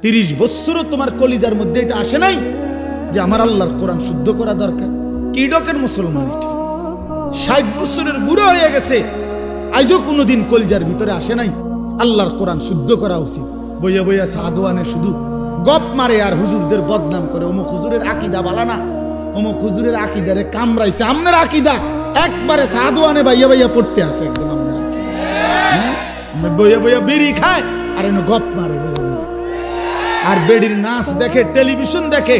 30 বছরও তোমার কলিজার মধ্যে এটা আসে নাই যে আমার আল্লাহর কোরআন শুদ্ধ করা দরকার? কি ডকের মুসলমান এটা? 60 বছরের বুড়ো হয়ে গেছে, আজও কোনোদিন কলিজার ভিতরে আসে নাই আল্লাহর কোরআন শুদ্ধ করা উচিত। বইয়া বইয়া সাদওয়ানে শুধু গপ মারে আর হুজুরদের বদনাম করে। অমুক হুজুরের আকীদা ভালো না, অমুক হুজুরের আকীদারে কামড়াইছে। আপনার আকীদা একবারে সাদওয়ানে বাইয়া বাইয়া পড়তে আছে একদম। আপনার বইয়া বইয়া বিড়ি খায় আর এনে গপ মারে, আর বেডির নাচ দেখে, টেলিভিশন দেখে,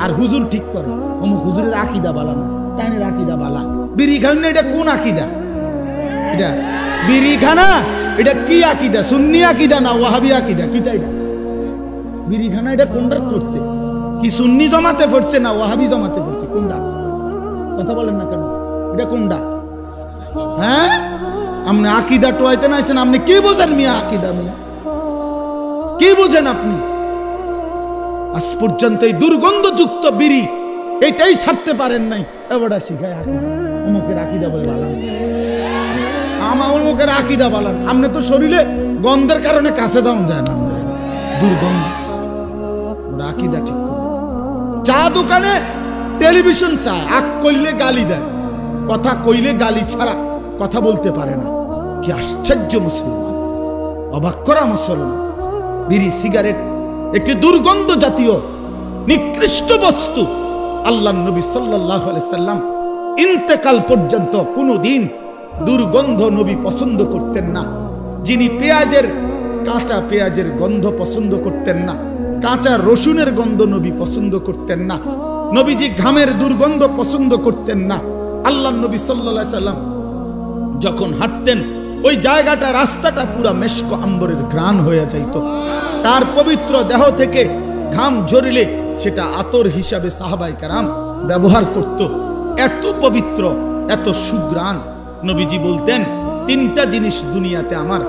আর হুজুর ঠিক করে অমুক হুজুরের আকীদা বালা না, তাইনের আকীদা বালা। বিড়ি খান না, এটা কোন আকীদা? এটা বিড়ি খানা, এটা কি আকীদা? সুন্নি আকীদা না ওয়াহাবি আকীদা? কিটা এটা? বিড়ি খানা এটা কোনটা করছে? কি সুন্নি জমাতে পড়ছে না ওয়াহাবি জমাতে পড়ছে? কোনটা? কথা বলেন না কেন? এটা কোনটা? হ্যাঁ, আপনি আকীদা টোয়াইতে নাইছেন, আপনি কি বোঝেন মিয়া? আকীদা মিয়া কি বোঝেন আপনি? আজ পর্যন্ত এই দুর্গন্ধযুক্ত বিড়ি এটাই ছাড়তে পারেন নাই। এবারটা শিখায় আকীদা, অমুকের আকীদা বলে বালান, আমার অমুকের আকীদা বালান। আপনি তো শরীরে গন্ধের কারণে কাছে যাওয়া যায় না, দুর্গন্ধ। ওরা আকীদা ঠিক করে। চা দোকানে টেলিভিশন চায়, আগ করলে গালি দেয়, কথা কইলে গালি ছাড়া কথা বলতে পারে না। কি আশ্চর্য মুসলমান, অবাক করা মুসলমান। বিড়ি সিগারেট একটি দুর্গন্ধ জাতীয় নিকৃষ্ট বস্তু। আল্লাহর নবী সাল্লাল্লাহু আলাইহি সাল্লাম ইন্তেকাল পর্যন্ত কোনদিন দুর্গন্ধ নবী পছন্দ করতেন না। যিনি পেঁয়াজের, কাঁচা পেঁয়াজের গন্ধ পছন্দ করতেন না, কাঁচা রসুনের গন্ধ নবী পছন্দ করতেন না, নবীজি ঘামের দুর্গন্ধ পছন্দ করতেন না। আল্লাহর নবী সাল্লাল্লাহু আলাইহি সাল্লাম যখন হাঁটতেন ওই জায়গাটা, রাস্তাটা পুরা মেশক আম্বরের ঘ্রাণ হয়ে যাইত। তার পবিত্র দেহ থেকে ঘাম ঝরিলে সেটা আতর হিসাবে সাহাবায়ে কেরাম ব্যবহার করত। এত পবিত্র, এত সুঘ্রাণ। নবীজি বলতেন, 3টা জিনিস দুনিয়াতে আমার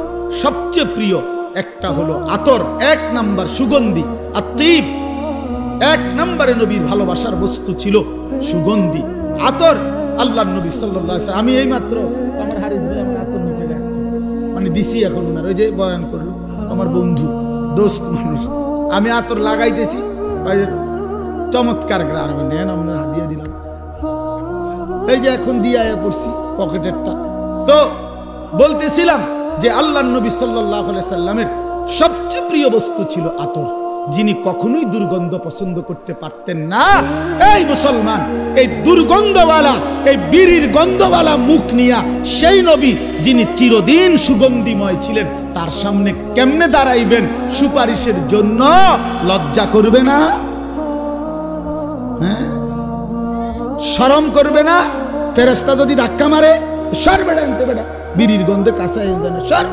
সবচেয়ে প্রিয়। একটা হলো আতর, 1 নাম্বার সুগন্ধি, আত্মীব। 1 নম্বরে নবীর ভালোবাসার বস্তু ছিল সুগন্ধি, আতর। আল্লাহর নবী সাল্লাল্লাহু আলাইহি ওয়াসাল্লাম, আমি এই মাত্র আমার হারিস ভাই আমার আতর নিচে মানে দিছি, এখন ওনার ওই যে বয়ান করলো আমার বন্ধু দোস্ত মানুষ, আমি আতর লাগাইতেছি, ওই যে চমৎকার গ্রান, আমি নেন আপনার হাদিয়া দিলাম, এই যে এখন দিয়ে পড়ছি পকেটেরটা। তো বলতেছিলাম যে আল্লাহর নবী সাল্লাল্লাহু আলাইহি সাল্লামের সবচেয়ে প্রিয় বস্তু ছিল আতর, যিনি কখনোই দুর্গন্ধ পছন্দ করতে পারতেন না। এই মুসলমান, এই দুর্গন্ধওয়ালা, এই বিড়ির গন্ধওয়ালা মুখ নিয়া সেই নবী যিনি চিরদিন সুগন্ধিময় ছিলেন, তার সামনে কেমনে দাঁড়াইবেন সুপারিশের জন্য? লজ্জা করবে না? হ্যাঁ, শরম করবে না? ফেরেশতা যদি ধাক্কা মারে, সর বেড়া আনতে বেড়া, বিড়ির গন্ধে কাঁচায় জানে, সর,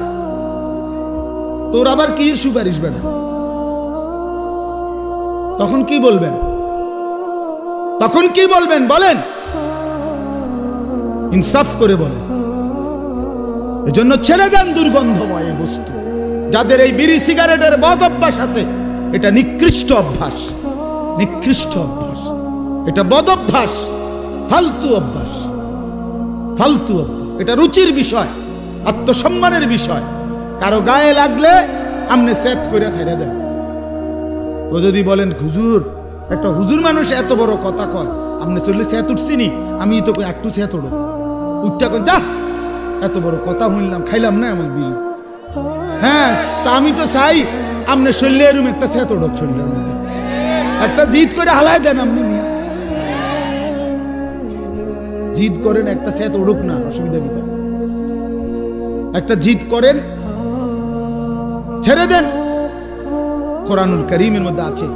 তোর আবার কি সুপারিশ বেড়া? তখন কি বলবেন? তখন কি বলবেন বলেন? ইনসাফ করে বলেন। এজন্য ছেড়ে দেন দুর্গন্ধময় বস্তু। যাদের এই বিড়ি সিগারেটের বদ অভ্যাস আছে, এটা নিকৃষ্ট অভ্যাস, নিকৃষ্ট অভ্যাস, এটা বদ অভ্যাস, ফালতু অভ্যাস, ফালতু অভ্যাস। এটা রুচির বিষয়, আত্মসম্মানের বিষয়। কারো গায়ে লাগলে আপনি সেট করে ছেড়ে দেন। ও যদি বলেন হুজুর, একটা হুজুর মানুষ এত বড় কথা কয়, আপনি চললে সেত উঠছিনি, আমি তো একটু সেত উঠো, উঠটা কয় যা, এত বড় কথা শুনলাম, খাইলাম না আমার বিল। হ্যাঁ, তা আমি তো চাই আপনি শরীরে এরকম একটা সেত উঠক, শরীরের মধ্যে একটা জিদ করে হালাই দেন। আপনি জিদ করেন একটা সেত উঠুক না, অসুবিধা কি? একটা জিদ করেন, ছেড়ে দেন। কোরআনুল কারীমের মধ্যে আছে,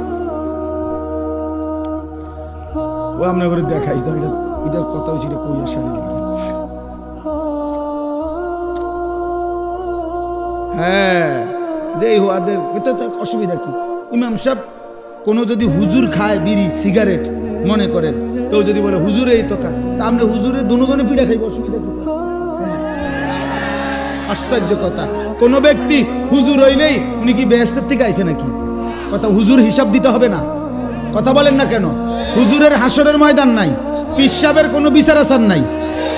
ও আপনার করে দেখাই তো, এটার কথা হয়েছিল কই আসার। হ্যাঁ, যে ওদের এটা অসুবিধা কি? ইমাম সাহেব কোনো যদি হুজুর খায় বিড়ি সিগারেট, মনে করেন কেউ যদি বলে হুজুরে এই তো খায়, তা আপনি হুজুরে দুজনে পিঠা খাইব, অসুবিধা কি? আশ্চর্য কথা। কোন ব্যক্তি হুজুর হইলেই উনি কি বেহেশতের থেকে আইছে নাকি? কথা, হুজুর হিসাব দিতে হবে না? কথা বলেন না কেন? হুজুরের হাসরের ময়দান নাই, পীর সাহেবের কোনো বিচার আচার নাই।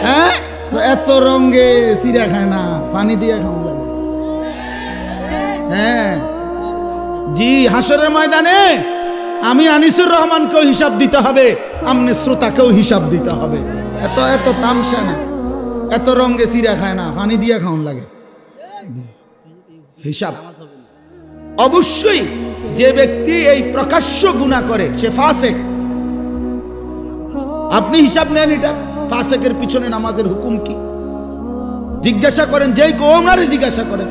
হ্যাঁ, এত রঙে চিড়া খায় না, পানি দিয়ে খাওয়া লাগে। হ্যাঁ, জি, হাসরের ময়দানে আমি আনিসুর রহমানকেও হিসাব দিতে হবে, আমনে শ্রোতাকেও হিসাব দিতে হবে। এত এত তামসা না, এত রঙে চিরা খায় না, পানি দিয়া খাওয়ান লাগে হিসাব। অবশ্যই যে ব্যক্তি এই প্রকাশ্য গুনাহ করে সে ফাসেক। আপনি হিসাব নেন এটা, ফাসেকের পিছনে নামাজের হুকুম কি জিজ্ঞাসা করেন, যেই কোনারে জিজ্ঞাসা করেন।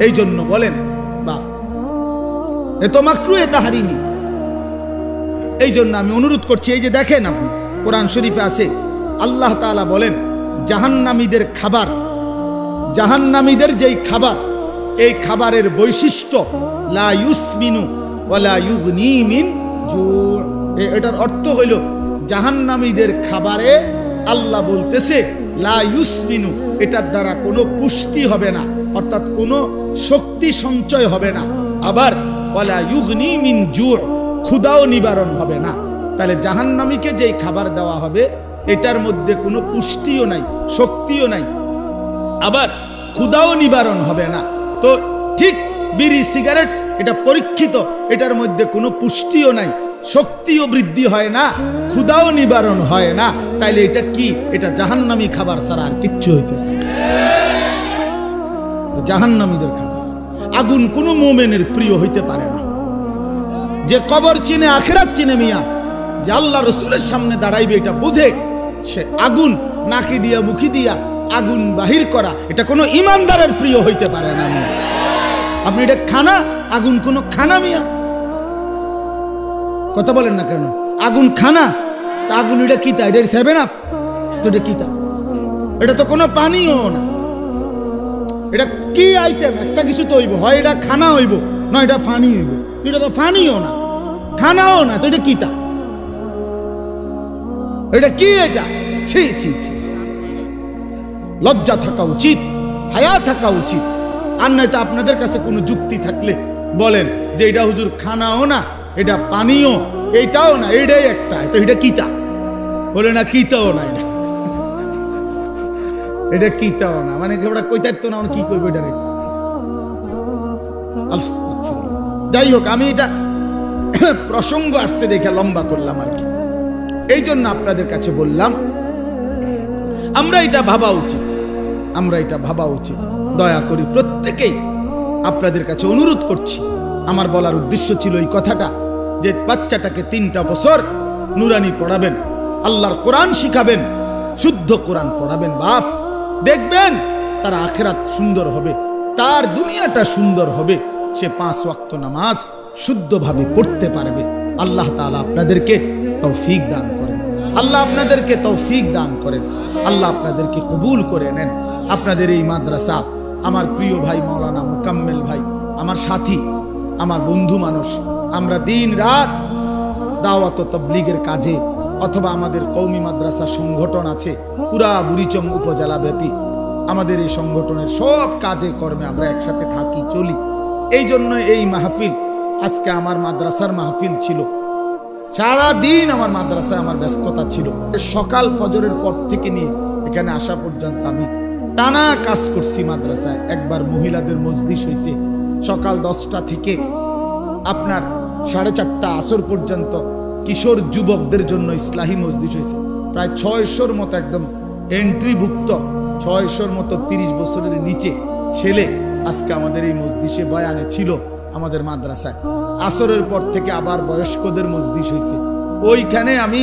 এই জন্য বলেন বাপ এ তো মাকরু, এ তাহরিমি। এই জন্য আমি অনুরোধ করছি, এই যে দেখেন আপনি কোরআন শরীফে আছে আল্লাহ তাআলা বলেন জাহান্নামীদের খাবার, জাহান্নামীদের যেই খাবার, এই খাবারের বৈশিষ্ট্য লা ইউসমিনু ওয়ালা ইউগনি মিন জু'। এটার অর্থ হইল জাহান্নামীদের খাবারে আল্লাহ বলতেছে লা ইউসমিনু, এটার দ্বারা কোনো পুষ্টি হবে না, অর্থাৎ কোনো শক্তি সঞ্চয় হবে না। আবার ওয়ালা ইউগনি মিন জু', ক্ষুধাও নিবারণ হবে না। তাহলে জাহান্নামীকে যেই খাবার দেওয়া হবে এটার মধ্যে কোনো পুষ্টিও নাই, শক্তিও নাই, আবার ক্ষুধাও নিবারণ হবে না। তো ঠিক বিড়ি সিগারেট এটা পরীক্ষিত, এটার মধ্যে কোনো পুষ্টিও নাই, শক্তিও বৃদ্ধি হয় না, ক্ষুধাও নিবারণ হয় না। তাইলে এটা কি? এটা জাহান্নামী খাবার ছাড়া আর কিচ্ছু হইতে পারে না। জাহান্নামীদের খাবার। আগুন কোনো মুমিনের প্রিয় হইতে পারে না। যে কবর চিনে, আখিরাত চিনে মিয়া, যে আল্লাহ রসুলের সামনে দাঁড়াইবে এটা বুঝে, সে আগুন নাকি দিয়া মুখি দিয়া আগুন বাহির করা এটা কোনো ইমানদারের প্রিয় হইতে পারে না মিয়া। আপনি এটা খানা, আগুন কোনো খানা মিয়া? কথা বলেন না কেন? আগুন খানা, তা আগুন এটা কিতা? এটা 7 আপ তো এটা কিতা? এটা তো কোনো পানিও না। এটা কি আইটেম? একটা কিছু তো হইব, হয় এটা খানা হইব, না এটা ফানি হইব। তো এটা তো ফানিও না, খানাও না, তো এটা কিতা? এটা কি? এটা ছি ছি ছি, লজ্জা থাকা উচিত, হায়া থাকা উচিত। আর নয়তো আপনাদের কাছে কোনো যুক্তি থাকলে বলেন যে এটা হুজুর খানাও না, এটা পানিও, এইটাও না, এটাই একটা, তো এটা কিতা? বলে না কিতাও না, এটা এটা কিতাও না, মানে ওরা কইতাইতো না, কি কইব এটা? যাই হোক, আমি এটা প্রসঙ্গ আসছে দেখে লম্বা করলাম আর কি। এই জন্য আপনাদের কাছে বললাম আমরা এটা ভাবা উচিত, আমরা এটা ভাবা উচিত। দয়া করি প্রত্যেকেই আপনাদের কাছে অনুরোধ করছি। আমার বলার উদ্দেশ্য ছিল এই কথাটা, যে বাচ্চাটাকে 3টা বছর নুরানি পড়াবেন, আল্লাহর কোরআন শিখাবেন, শুদ্ধ কোরআন পড়াবেন। বাপ দেখবেন তার আখিরাত সুন্দর হবে, তার দুনিয়াটা সুন্দর হবে। সে 5 ওয়াক্ত নামাজ শুদ্ধভাবে পড়তে পারবে। আল্লাহ তাআলা আপনাদেরকে তৌফিক দান করেন, আল্লাহ আপনাদেরকে তৌফিক দান করেন, আল্লাহ আপনাদেরকে কবুল করে নেন। আপনাদের এই মাদ্রাসা, আমার প্রিয় ভাই মাওলানা মুকাম্মেল ভাই, আমার সাথী, আমার বন্ধু মানুষ, আমরা দিন রাত দাওয়াত ও তাবলীগের কাজে, অথবা আমাদের কওমি মাদ্রাসা সংগঠন আছে পুরা বুড়িচং উপজেলা ব্যাপী, আমাদের এই সংগঠনের সব কাজে কর্মে আমরা একসাথে থাকি, চলি। এই জন্য এই মাহফিল, আজকে আমার মাদ্রাসার মাহফিল ছিল, সারা দিন আমার মাদ্রাসায় আমার ব্যস্ততা ছিল। সকাল ফজরের পর থেকে নিয়ে এখানে আসা পর্যন্ত আমি টানা কাজ করছি মাদ্রাসায়। একবার মহিলাদের মজলিস হয়েছে সকাল 10টা থেকে আপনার 4:30 আসর পর্যন্ত। কিশোর যুবকদের জন্য ইসলাহি মজলিস হয়েছে, প্রায় 600-র মতো একদম এন্ট্রিভুক্ত, 600-র মতো 30 বছরের নিচে ছেলে আজকে আমাদের এই মজলিসে বয়ানে ছিল আমাদের মাদ্রাসায়। আসরের পর থেকে আবার বয়স্কদের মজলিস হয়েছে, ওইখানে আমি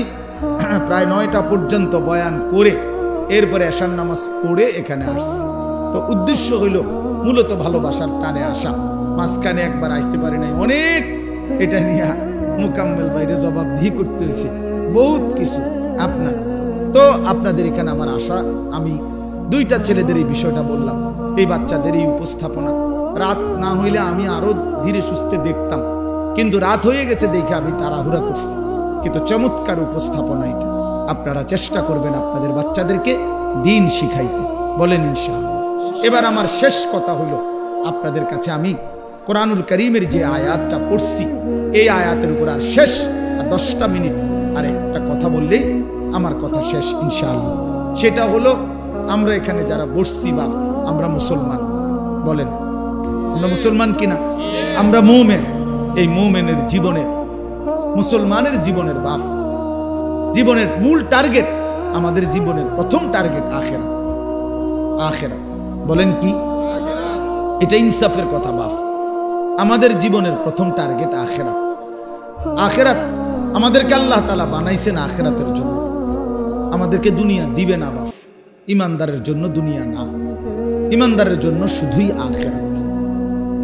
প্রায় 9টা পর্যন্ত বয়ান করে এরপরে এশার নামাজ পড়ে এখানে আসছি। তো উদ্দেশ্য হইল মূলত ভালোবাসার টানে আসা। মাঝখানে একবার আসতে পারি নাই, অনেক এটা নিয়ে মুকাম্মেল বাইরে জবাবদিহি করতে হয়েছে, বহুত কিছু আপনার। তো আপনাদের এখানে আমার আশা, আমি 2টা ছেলেদের এই বিষয়টা বললাম, এই বাচ্চাদের এই উপস্থাপনা। রাত না হইলে আমি আরো ধীরে সুস্থে দেখতাম, কিন্তু রাত হয়ে গেছে দেখে আমি তাড়াহুড়া করছি। কিন্তু চমৎকার উপস্থাপনা এটা। আপনারা চেষ্টা করবেন আপনাদের বাচ্চাদেরকে দিন শিখাইতে, বলেন ইনশাআল্লাহ। এবার আমার শেষ কথা হলো, আপনাদের কাছে আমি কোরআনুল কারীমের যে আয়াতটা পড়ছি, এই আয়াতের উপর আর শেষ 10টা মিনিট আর একটা কথা বললেই আমার কথা শেষ ইনশাআল্লাহ। সেটা হলো, আমরা এখানে যারা বসছি বা আমরা মুসলমান, বলেন আমরা মুসলমান কিনা? আমরা মুমিন। এই মুমিনের জীবনের, মুসলমানের জীবনের বাপ, জীবনের মূল টার্গেট, আমাদের জীবনের প্রথম টার্গেট আখিরাত। আখিরাত বলেন কি? এটা ইনসাফের কথা বাপ। আমাদের জীবনের প্রথম টার্গেট আখিরাত। আখিরাত আমাদেরকে আল্লাহ তাআলা বানাইছেন আখিরাতের জন্য, আমাদেরকে দুনিয়া দিবে না বাপ। ইমানদারের জন্য দুনিয়া না, ইমানদারের জন্য শুধুই আখিরাত।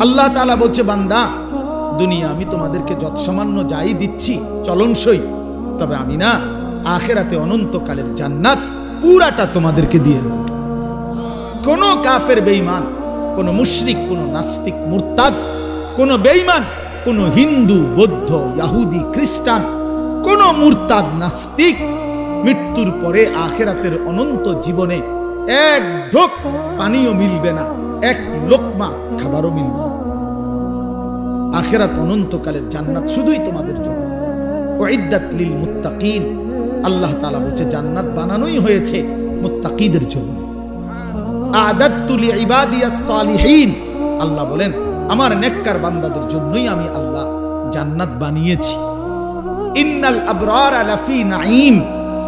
আল্লাহ তাআলা বলছে, বান্দা দুনিয়া আমি তোমাদেরকে যত সামান্য যাই দিচ্ছি চলনসই, তবে আমি না আখিরাতে অনন্তকালের জান্নাত পুরাটা তোমাদেরকে দিয়ে দেব। কোন কাফের বেঈমান, কোন মুশরিক, কোন নাস্তিক মুরতাদ, কোন বেঈমান, কোন হিন্দু, বৌদ্ধ, ইহুদি, খ্রিস্টান, কোন মুরতাদ নাস্তিক মৃত্যুর পরে আখিরাতের অনন্ত জীবনে এক ঢোক পানিও মিলবে না, এক লোকমা খাবারও মিলবে না। আখিরাত অনন্তকালের জান্নাত শুধুই তোমাদের জন্য। উইদ্দাত লিল মুত্তাকিন, আল্লাহ তাআলা বলছে জান্নাত বানানোই হয়েছে মুত্তাকিদের জন্য। আ'দাততু লিইবাদিয়াস সালিহিন, আল্লাহ বলেন আমার নেককার বান্দাদের জন্যই আমি আল্লাহ জান্নাত বানিয়েছি। ইন্নাল আবরারা লাফি নাঈম,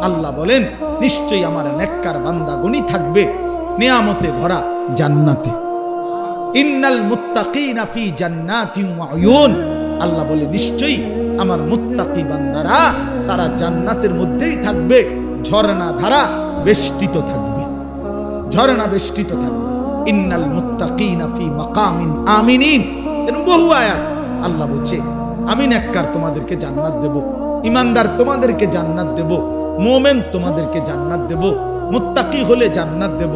আল্লাহ বলেন নিশ্চয়ই আমার নেককার বান্দাগণই থাকবে নিয়ামতে ভরা জান্নাতে। ইন্নাল মুত্তাকিনা ফি জান্নাতিন ওয়া উয়ুন, আল্লাহ বলে নিশ্চয়ই আমার মুত্তাকি বান্দারা তারা জান্নাতের মধ্যেই থাকবে, ঝর্ণা ধারা বেষ্টিত থাকবে, ঝর্ণা বেষ্টিত থাকবে। ইন্নাল মুত্তাকিনা ফি মাকামিন আমিনিন, এরকম বহু আয়াত আল্লাহ বলছে আমি নেককার তোমাদেরকে জান্নাত দেব, ইমানদার তোমাদেরকে জান্নাত দেব, মুমিন তোমাদেরকে জান্নাত দেব, মুত্তাকি হলে জান্নাত দেব।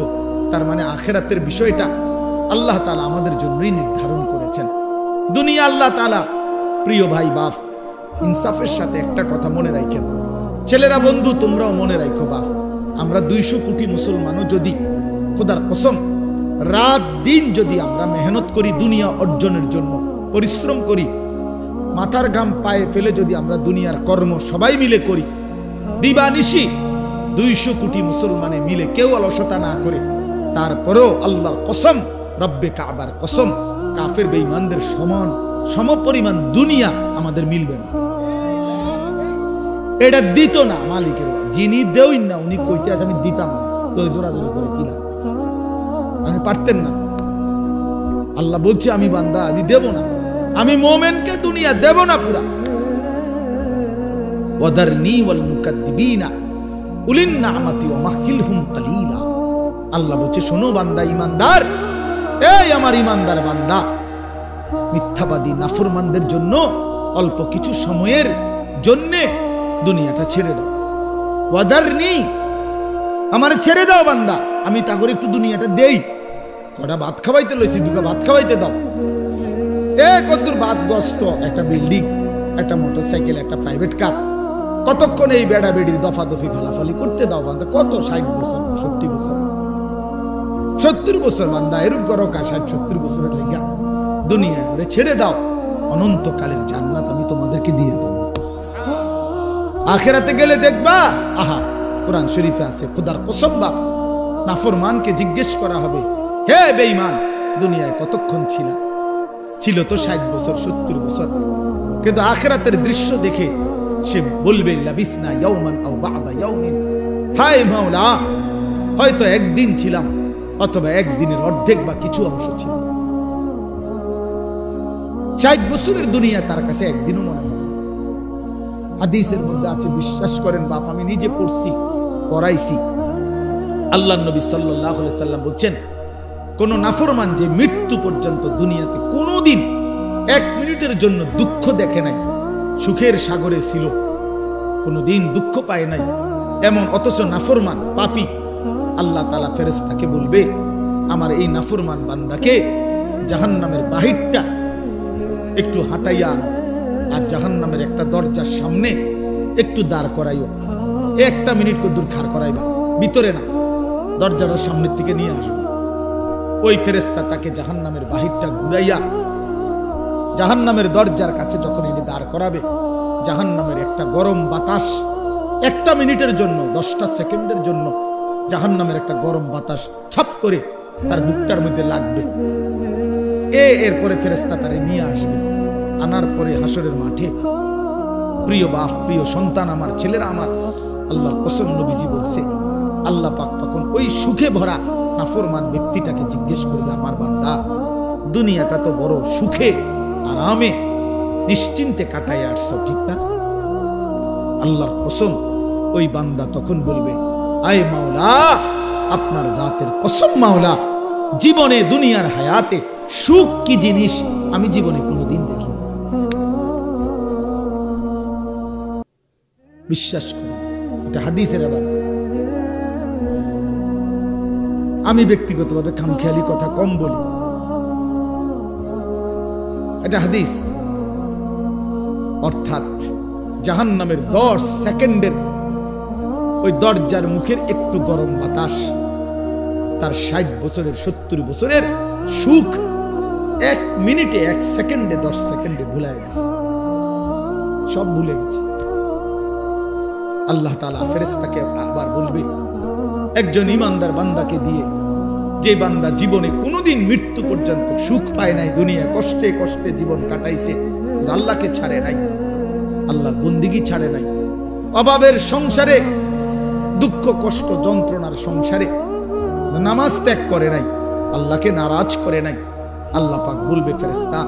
তার মানে আখিরাতের বিষয়টা আল্লাহ তাআলা আমাদের জন্যই নির্ধারণ করেছেন। দুনিয়া আল্লাহ তাআলা, প্রিয় ভাই বাপ, ইনসাফের সাথে একটা কথা মনে রাখেন, ছেলেরা বন্ধু তোমরাও মনে রাখো বাপ, আমরা 200 কোটি মুসলমানও যদি খোদার কসম রাত দিন যদি আমরা মেহনত করি দুনিয়া অর্জনের জন্য, পরিশ্রম করি, মাথার ঘাম পায়ে ফেলে যদি আমরা দুনিয়ার কর্ম সবাই মিলে করি, দিবানিশি 200 কোটি মুসলমানে মিলে কেউ অলসতা না করে, তারপরেও আল্লাহর কসম, রব্বে কাবার কসম, কাফের বেঈমানদের সমান সমপরিমাণ দুনিয়া আমাদের মিলবে না। এটা দিত না মালিকের, যিনি দেউই না উনি কইতে আছে আমি দিতাম না, তো জোরাজোরি করে কিনা আমি পারতেন না। আল্লাহ বলছে আমি বান্দা আমি দেব না, আমি মুমিনকে দুনিয়া দেব না পুরা। ওয়াদারনি ওয়াল মুকাদ্দিবিনা উলিন নি'মাতি ওয়া মাহহিলহুম কালিলা, আল্লাহ বলছে শোনো বান্দা ইমানদার, এই আমার ইমানদার বান্দা, মিথ্যাবাদী নাফরমানদের জন্য অল্প কিছু সময়ের জন্য দুনিয়াটা ছেড়ে দাও। ওয়াদারনি, আমারে ছেড়ে দাও বান্দা, আমি তাগরে একটু দুনিয়াটা দেই, কটা ভাত খাওয়াইতে লইছি, দুটো ভাত খাওয়াইতে দাও। কতদূর ভাত গস্ত, একটা বিল্ডিং, একটা মোটরসাইকেল, একটা প্রাইভেট কার, কতক্ষণ এই বেড়া বেড়ির দফা দফি ফালাফালি করতে দাও বান্দা। কত 60 বছর 65 বছর 70 বছর বান্দা এরূপ করো, 60-70 বছরের লেগা দুনিয়া করে ছেড়ে দাও, অনন্তকালের জান্নাত আমি তোমাদেরকে দিয়ে দেব। আখিরাতে গেলে দেখবা, আহা কোরআন শরীফে আছে, খোদার কসম বাপ, নাফরমানকে জিজ্ঞেস করা হবে, হে বেঈমান দুনিয়ায় কতক্ষণ ছিলা? ছিল তো 60 বছর 70 বছর, কিন্তু আখিরাতের দৃশ্য দেখে সে বলবে লাবিসনা ইয়াওমান আও বা'দা ইয়াওমিন, হায় মাওলা হয়তো একদিন ছিলাম অথবা একদিনের অর্ধেক বা কিছু অংশ ছিল। 60 বছরের দুনিয়া তার কাছে একদিনও মনে হয়। হাদিসের মধ্যে আছে, বিশ্বাস করেন বাপ, আমি নিজে পড়ছি, পড়াইছি, আল্লাহর নবী সাল্লাল্লাহু আলাইহি সাল্লাম বলছেন কোন নাফরমান যে মৃত্যু পর্যন্ত দুনিয়াতে কোনোদিন 1 মিনিটের জন্য দুঃখ দেখে নাই, সুখের সাগরে ছিল, কোনোদিন দুঃখ পায় নাই এমন, অথচ নাফরমান পাপী, আল্লাহ তাআলা ফেরেশতাকে বলবে আমার এই নাফরমান বান্দাকে জাহান্নামের বাহিরটা একটু হাঁটাইয়া আনো, আর জাহান্নামের একটা দরজার সামনে একটু দাঁড় করাইও, 1 মিনিট দূর খাড় করাইবা, ভিতরে না, দরজাটার সামনের থেকে নিয়ে আসবা। ওই ফেরেশতা তাকে জাহান্নামের বাহিরটা ঘুরাইয়া জাহান্নামের দরজার কাছে যখন এনে দাঁড় করাবে, জাহান্নামের একটা গরম বাতাস 1 মিনিটের জন্য, 10টা সেকেন্ডের জন্য জাহান্নামের একটা গরম বাতাস ছাপ করে তার বুকটার মধ্যে লাগবে। এরপরে ফেরেশতা তারে নিয়ে আসবে। আনার পরে হাসরের মাঠে প্রিয় বাপ, প্রিয় সন্তান, আমার ছেলেরা আমার, আল্লাহর কসম নবীজি বলছে, আল্লাহ পাক তখন ওই সুখে ভরা নাফরমান ব্যক্তিটাকে জিজ্ঞেস করবে, আমার বান্দা দুনিয়াটা তো বড় সুখে আরামে নিশ্চিন্তে কাটায় আসছো, ঠিক না? আল্লাহর কসম ওই বান্দা তখন বলবে, আয় মাওলা, আপনার জাতের কসম মাওলা, জীবনে দুনিয়ার হায়াতে সুখ কি জিনিস আমি জীবনে কোনোদিন দেখি। বিশ্বাস করুন, এটা হাদিসের আবার। আমি ব্যক্তিগতভাবে খামখেয়ালি কথা কম বলি, এটা হাদিস। অর্থাৎ জাহান্নামের 10 সেকেন্ডের ওই দরজার মুখের একটু গরম বাতাস তার 60 বছরের 70 বছরের সুখ 1 মিনিটে 1 সেকেন্ডে 10 সেকেন্ডে ভুলে গেছে, সব ভুলে গেছে। আল্লাহ তাআলা ফেরেশতাকে আবার বলবে, একজন ইমানদার বান্দাকে দিয়ে, যে বান্দা জীবনে কোনোদিন মৃত্যু পর্যন্ত সুখ পায় নাই, দুনিয়া কষ্টে কষ্টে জীবন কাটাইছে, আল্লাহকে ছাড়ে নাই, আল্লাহর বন্দিগি ছাড়ে নাই, অভাবের সংসারে, দুঃখ কষ্ট যন্ত্রণার সংসারে নামাজ ত্যাগ করে নাই, আল্লাহকে নারাজ করে নাই, আল্লাহ পাক বলবে, ফেরেশতা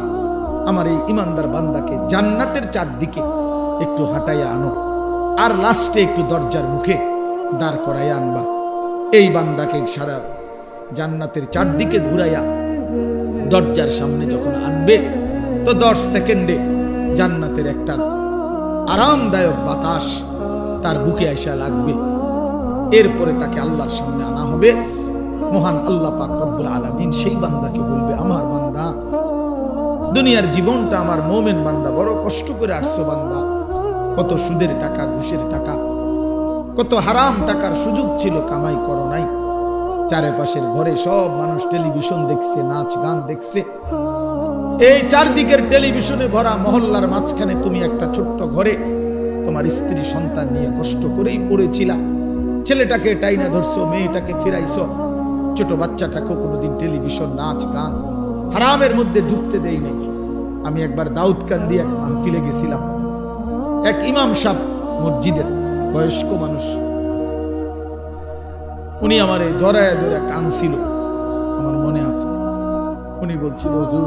আমার এই ইমানদার বান্দাকে জান্নাতের চারদিকে একটু হাঁটাইয়া আনো, আর লাস্টে একটু দরজার মুখে দাঁড় করাইয়া আনবা। এই বান্দাকে সারা জান্নাতের চারদিকে ঘুরাইয়া দরজার সামনে যখন আনবে, তো 10 সেকেন্ডে জান্নাতের একটা আরামদায়ক বাতাস তার বুকে আইসা লাগবে। এরপরে তাকে আল্লাহর সামনে আনা হবে। মহান আল্লাহ পাক রব্বুল আলামিন সেই বান্দাকে বলবে, আমার বান্দা দুনিয়ার জীবনটা আমার মুমিন বান্দা বড় কষ্ট করে আসছো বান্দা, কত সুদের টাকা, ঘুষের টাকা, কত হারাম টাকার সুযোগ ছিল, কামাই করো নাই। চারপাশের ঘরে সব মানুষ টেলিভিশন দেখছে, নাচ গান দেখছে, এই চারদিকের টেলিভিশনে ভরা মহল্লার মাঝখানে তুমি একটা ছোট্ট ঘরে তোমার স্ত্রী সন্তান নিয়ে কষ্ট করেই পড়েছিলা। ছেলেটাকে টাইনা ধরছো, মেয়েটাকে ফিরাইছো, ছোট বাচ্চাটাকে কোনোদিন টেলিভিশন, নাচ গান, হারামের মধ্যে ঢুকতে দেই নাই। আমি একবার দাউদকান্দি এক মাহফিলে গেছিলাম, এক ইমাম সাহেব মসজিদের বয়স্ক মানুষ, উনি আমারে জড়ায় ধরে কাঁদছিল, আমার মনে আছে। উনি বলছিল, হুজুর,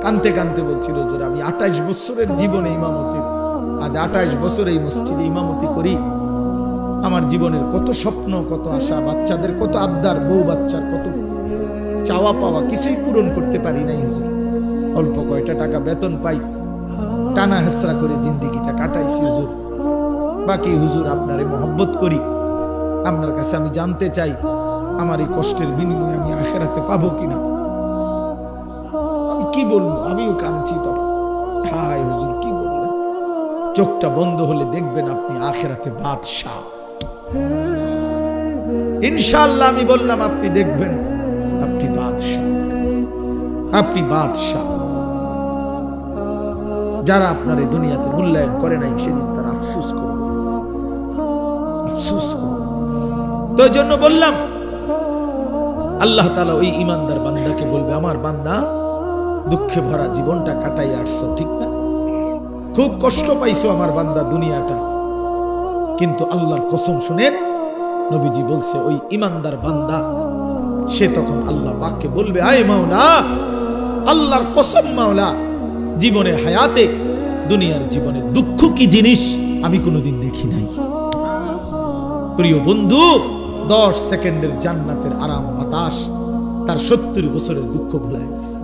কানতে কানতে বলছিল, হুজুর আমি 28 বছরের জীবনে ইমামতি, আজ 28 বছর এই মসজিদে ইমামতি করি, আমার জীবনের কত স্বপ্ন, কত আশা, বাচ্চাদের কত আবদার, বউ বাচ্চার কত চাওয়া পাওয়া, কিছুই পূরণ করতে পারি নাই হুজুর। অল্প কয়টা টাকা বেতন পাই, টানা হেসরা করে জিন্দিগিটা কাটাইছি হুজুর। বাকি হুজুর আপনারে মহব্বত করি, আপনার কাছে আমি জানতে চাই আমার এই কষ্টের বিনিময়ে আমি আখিরাতে পাবো কিনা। আমি কি বলবো, আমিও কাঁদছি তখন। হায় হুজুর কি বললেন, চোখটা বন্ধ হলে দেখবেন আপনি আখিরাতে বাদশাহ। ইনশাআল্লাহ আমি বললাম, আপনি দেখবেন আপনি বাদশাহ, আপনি বাদশাহ। যারা আপনার এই দুনিয়াতে মূল্যায়ন করে নাই, সেদিন তারা আফসোস করবে, আফসোস করবে। তো এই জন্য বললাম, আল্লাহ তাআলা ওই ইমানদার বান্দাকে বলবে, আমার বান্দা দুঃখে ভরা জীবনটা কাটাই আসছো, ঠিক না? খুব কষ্ট পাইছো আমার বান্দা দুনিয়াটা, কিন্তু আল্লাহর কসম শুনেন, নবীজি বলছে ওই ইমানদার বান্দা সে তখন আল্লাহ পাককে বলবে, আয় মাওলা, আল্লাহর কসম মাওলা, জীবনে হায়াতে দুনিয়ার জীবনে দুঃখ কি জিনিস আমি কোনোদিন দেখি নাই। প্রিয় বন্ধু, 10 সেকেন্ডের জান্নাতের আরাম বাতাস তার 70 বছরের দুঃখ ভুলায় গেছে।